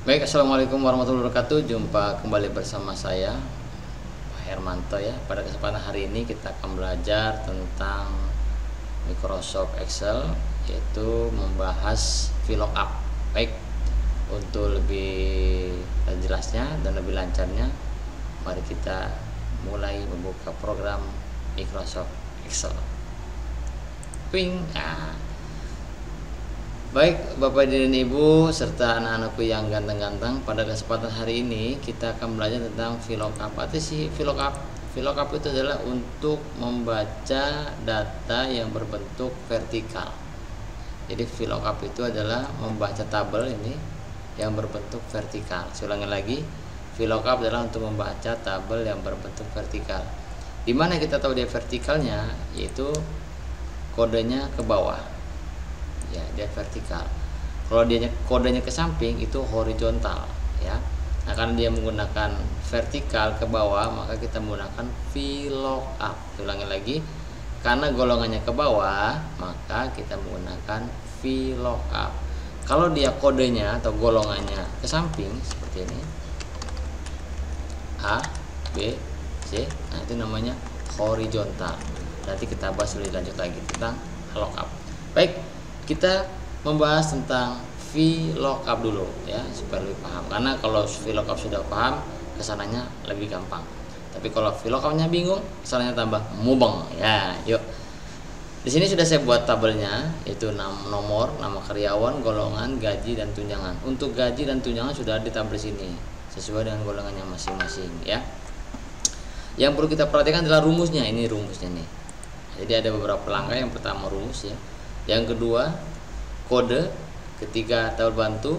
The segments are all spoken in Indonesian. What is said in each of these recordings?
Baik, assalamualaikum warahmatullahi wabarakatuh. Jumpa kembali bersama saya, Pak Hermanto ya. Pada kesempatan hari ini kita akan belajar tentang Microsoft Excel, yaitu membahas VLOOKUP. Baik, untuk lebih jelasnya dan lebih lancarnya, mari kita mulai membuka program Microsoft Excel. Ping. Baik Bapak dan Ibu serta anak-anakku yang ganteng-ganteng, pada kesempatan hari ini kita akan belajar tentang VLOOKUP. Apa sih VLOOKUP? VLOOKUP itu adalah untuk membaca data yang berbentuk vertikal. Jadi VLOOKUP itu adalah membaca tabel ini yang berbentuk vertikal. Saya ulangi lagi, VLOOKUP adalah untuk membaca tabel yang berbentuk vertikal. Dimana kita tahu dia vertikalnya, yaitu kodenya ke bawah. Ya, dia vertikal. Kalau dia kodenya ke samping itu horizontal ya. Nah, karena dia menggunakan vertikal ke bawah, maka kita menggunakan VLOOKUP. Ulangi lagi, karena golongannya ke bawah, maka kita menggunakan VLOOKUP. Kalau dia kodenya atau golongannya ke samping seperti ini, A, B, C, nah itu namanya horizontal. Nanti kita bahas lebih lanjut lagi tentang lookup. Baik, kita membahas tentang VLOOKUP dulu ya, supaya lebih paham. Karena kalau VLOOKUP sudah paham, kesananya lebih gampang. Tapi kalau VLOOKUP-nya bingung, kesananya tambah mubeng ya. Yuk. Di sini sudah saya buat tabelnya, yaitu nomor, nama karyawan, golongan, gaji dan tunjangan. Untuk gaji dan tunjangan sudah di tabel sini, sesuai dengan golongannya masing-masing ya. Yang perlu kita perhatikan adalah rumusnya. Ini rumusnya nih. Jadi ada beberapa langkah. Yang pertama rumus ya. Yang kedua kode, ketiga tabel bantu,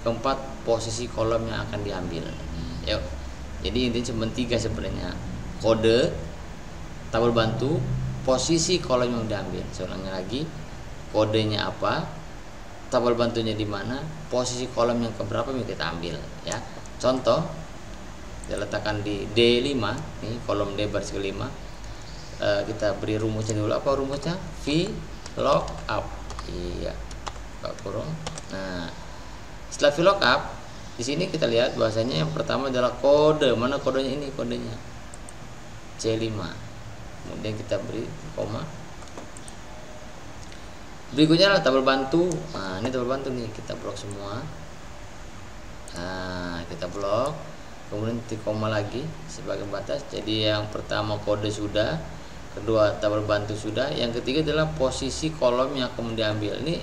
keempat posisi kolom yang akan diambil. Yuk. Jadi intinya cuma tiga sebenarnya: kode, tabel bantu, posisi kolom yang diambil. Saya ulangi lagi, kodenya apa, tabel bantunya di mana, posisi kolom yang keberapa yang kita ambil ya. Contoh, kita letakkan di D5 nih, kolom D baris ke-5. Kita beri rumusnya dulu. Apa rumusnya? VLOOKUP. Iya, buka kurung. Nah, setelah VLOOKUP, di sini kita lihat bahasanya yang pertama adalah kode. Mana kodenya? Ini kodenya C5. Kemudian kita beri koma. Berikutnya adalah tabel bantu. Nah, ini tabel bantu nih, kita blok semua. Nah, kita blok. Kemudian titik koma lagi sebagai batas. Jadi yang pertama kode sudah, kedua tabel bantu sudah, yang ketiga adalah posisi kolom yang akan diambil. Ini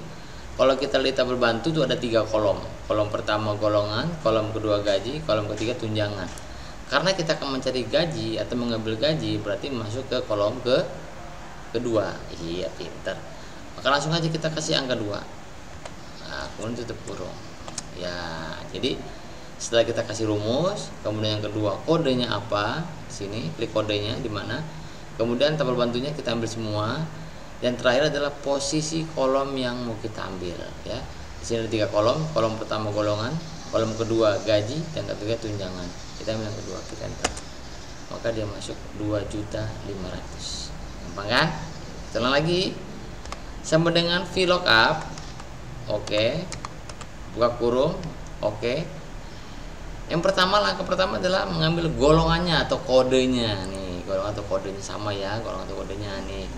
kalau kita lihat tabel bantu itu ada 3 kolom. Kolom pertama golongan, kolom kedua gaji, kolom ketiga tunjangan. Karena kita akan mencari gaji atau mengambil gaji, berarti masuk ke kolom kedua. Iya, pinter. Maka langsung aja kita kasih angka 2. Nah, kemudian tutup kurung. Ya, jadi setelah kita kasih rumus, kemudian yang kedua kodenya apa? Sini klik kodenya di mana. Kemudian tabel bantunya kita ambil semua, dan terakhir adalah posisi kolom yang mau kita ambil ya. Di sini ada 3 kolom. Kolom pertama golongan, kolom kedua gaji, dan ketiga tunjangan. Kita ambil yang kedua, kita enter. Maka dia masuk 2.500.000. Gampang kan? Kita ulang lagi. Sama dengan VLOOKUP. Oke. Buka kurung. Oke. Yang pertama, langkah pertama adalah mengambil golongannya atau kodenya nih. Golongan atau kodenya sama ya, golongan atau kodenya nih.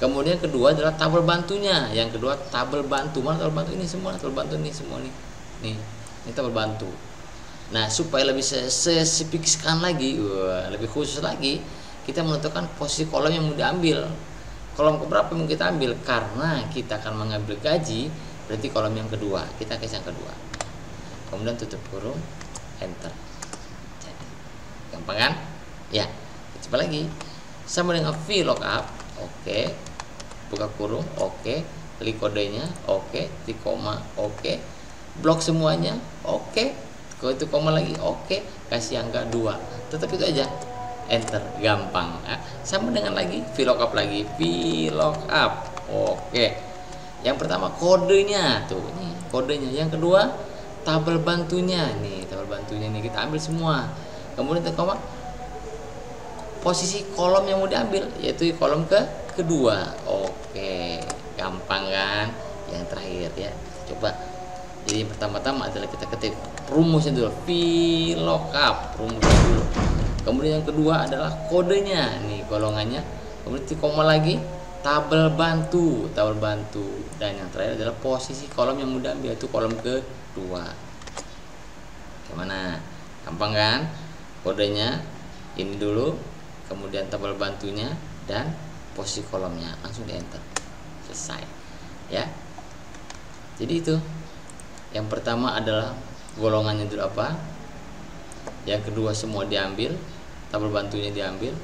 Kemudian kedua adalah tabel bantunya. Yang kedua tabel bantu. Mana tabel bantu? Ini semua tabel bantu nih, semua nih. Ini tabel bantu. Nah, supaya lebih spesifikkan lagi, lebih khusus lagi, kita menentukan posisi kolom yang mau diambil. Kolom keberapa yang mau kita ambil? Karena kita akan mengambil gaji, berarti kolom yang kedua. Kita kasih yang kedua. Kemudian tutup kurung, enter. Jadi, gampang kan? Ya. Coba lagi. Sama dengan VLOOKUP. Oke. Buka kurung. Oke. Klik kodenya. Oke. Titik koma. Oke. Blok semuanya. Oke. Kalau itu koma lagi. Oke. Kasih angka 2. Tetap itu aja. Enter. Gampang. Sama dengan lagi VLOOKUP lagi. VLOOKUP. Oke. Yang pertama kodenya. Tuh, ini kodenya. Yang kedua tabel bantunya. Nih, tabel bantunya nih kita ambil semua. Kemudian titik koma, posisi kolom yang mau diambil, yaitu kolom kedua. Oke, gampang kan? Yang terakhir ya, coba Jadi yang pertama-tama adalah kita ketik rumusnya dulu, VLOOKUP rumusnya dulu. Kemudian yang kedua adalah kodenya, nih golongannya. Kemudian titik koma lagi, tabel bantu, dan yang terakhir adalah posisi kolom yang mau diambil, yaitu kolom kedua. Gimana? Gampang kan? Kodenya ini dulu, kemudian tabel bantunya dan posisi kolomnya, langsung di enter, selesai ya. Jadi itu yang pertama adalah golongannya dulu apa, yang kedua semua diambil, tabel bantunya diambil,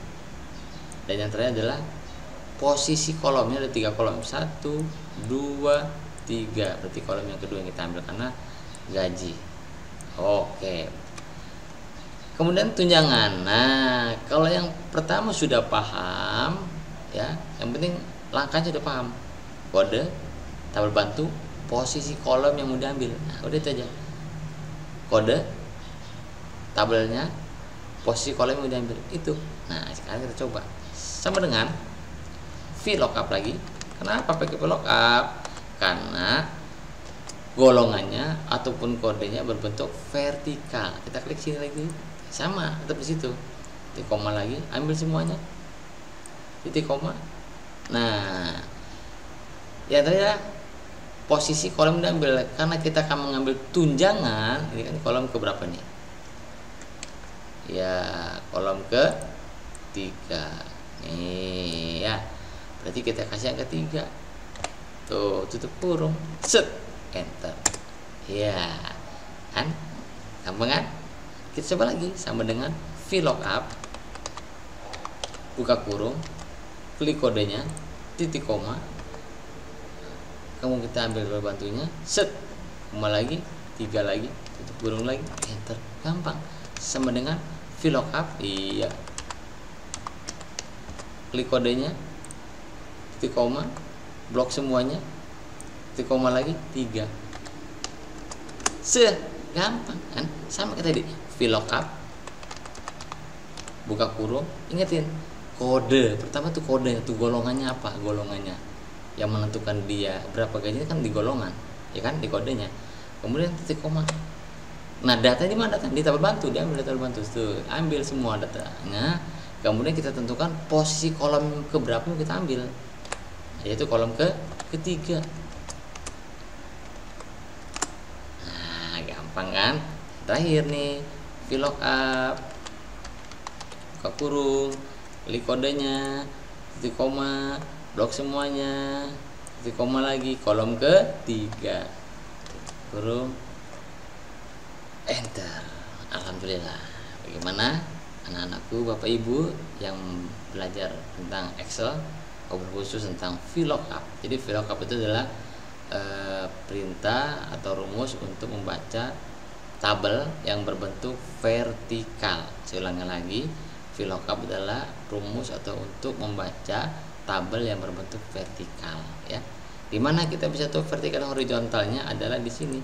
dan yang terakhir adalah posisi kolomnya. Ada 3 kolom, 1, 2, 3, berarti kolom yang kedua yang kita ambil karena gaji. Oke, kemudian tunjangan. Nah, kalau yang pertama sudah paham ya, yang penting langkahnya sudah paham, kode, tabel bantu, posisi kolom yang mau diambil. Nah, udah itu aja, kode, tabelnya, posisi kolom yang mau diambil itu. Nah, sekarang kita coba sama dengan VLOOKUP lagi. Kenapa pakai VLOOKUP? Karena golongannya ataupun kodenya berbentuk vertikal. Kita klik sini lagi, sama, tetap di situ. Titik koma lagi, ambil semuanya, titik koma. Nah, ya tadi ya, posisi kolom diambil karena kita akan mengambil tunjangan. Ini kan kolom ke berapa nih? Ya, kolom ke 3 nih ya, berarti kita kasih yang ketiga tuh, tutup kurung, set, enter ya kan, gampang kan? Kita coba lagi sama dengan VLOOKUP, buka kurung, klik kodenya, titik koma, kamu kita ambil tabel bantunya, set, koma lagi, 3 lagi, tutup kurung lagi, enter, gampang. Sama dengan VLOOKUP, iya, klik kodenya, titik koma, blok semuanya, titik koma lagi, 3, gampang kan? Sama kayak tadi, VLOOKUP, buka kurung, ingetin kode pertama tuh, kode tuh golongannya apa, golongannya yang menentukan dia berapa gajinya kan di golongan, ya kan, di kodenya. Kemudian titik koma. Nah, data di mana? Data di tabel bantu, diambil tabel bantu tuh, ambil semua datanya. Kemudian kita tentukan posisi kolom ke berapa yang kita ambil, yaitu kolom ketiga. Nah, gampang kan? Terakhir nih, VLOOKUP, buka kurung, klik kodenya, titik koma, blok semuanya, titik koma lagi, kolom ketiga, kurung, enter. Alhamdulillah. Bagaimana anak-anakku, bapak ibu yang belajar tentang Excel, khusus tentang VLOOKUP? Jadi VLOOKUP itu adalah perintah atau rumus untuk membaca tabel yang berbentuk vertikal. Saya ulangi lagi, VLOOKUP adalah rumus atau untuk membaca tabel yang berbentuk vertikal ya. Dimana kita bisa tahu vertikal horizontalnya adalah di sini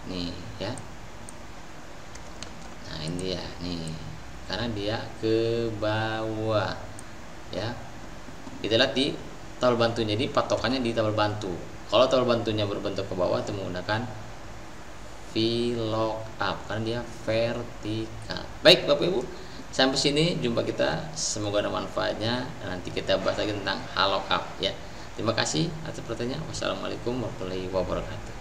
nih ya. Nah, ini dia nih, karena dia ke bawah ya. Kita lihat di tabel bantunya, jadi patokannya di tabel bantu. Kalau tabel bantunya berbentuk ke bawah itu menggunakan VLOOKUP karena dia vertikal. Baik Bapak Ibu, sampai sini jumpa kita, semoga ada manfaatnya, dan nanti kita bahas lagi tentang HLOOKUP ya. Terima kasih atas perhatiannya. Wassalamualaikum warahmatullahi wabarakatuh.